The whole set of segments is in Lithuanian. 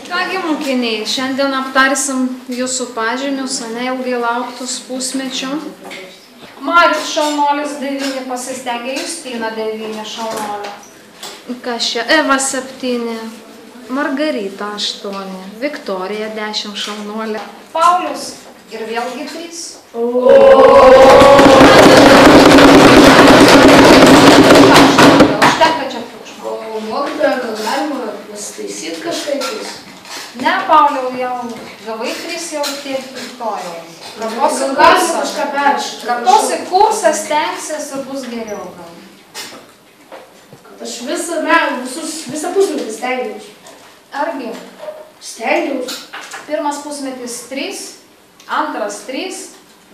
Kągi mokiniai, šiandien aptarsim jūsų pažymius, ilgai lauktus pusmečio. Marius šaunuolis 9 pasistengė, Justina 9 šaunolio. Kas čia? Eva 7, Margarita 8, Viktorija 10 šaunolė. Paulius ir vėlgi 3. Užtenka čia triukšmo. O mokytoja, gal galima pasitaisyti kažkaip? Ne, Pauliau, jau gavai 3, jau tiek Viktorijai. Kartosi kursą, stengsies ir bus geriau gal. Aš visą pusmetį stengiausi. Argi? Stengiausi. Pirmas pusmetis 3, antras 3.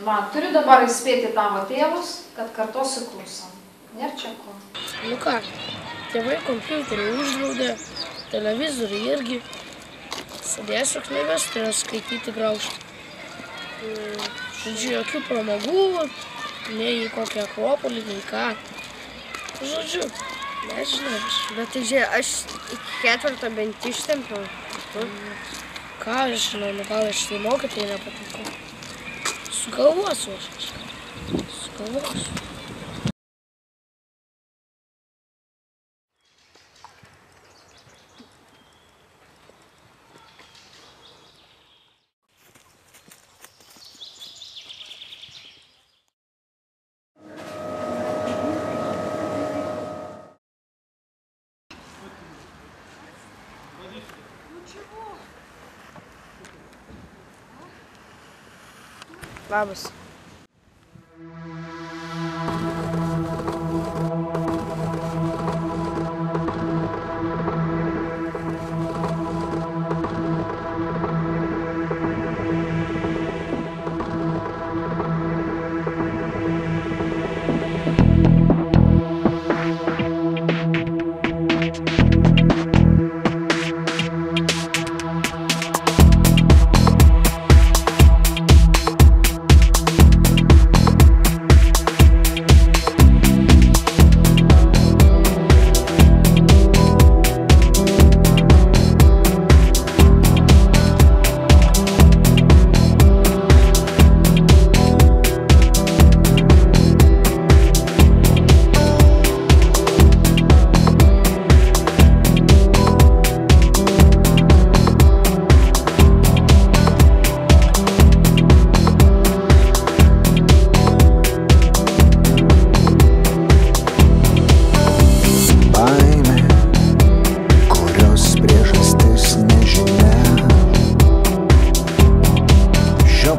Va, turiu dabar įspėti tavo tėvus, kad kartosi kursą. Nėr čia ko. Nu ką, tėvai kompiuterį uždraudė, televizorių irgi. Sėdėsiu knygas, tai skaityti graužti. Žodžiu, jokių pramogų, nei į kokią akropolį, nei ką. Žodžiu, nežinau. Bet tai žiūrėjau, aš iki 4 bent ištempiau. Ką aš žinau, nu gal aš tai mokytojai nepatiko. Sugalvosiu aš kažką. Sugalvosiu. Labas.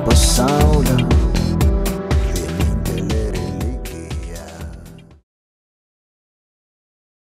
Pasaulio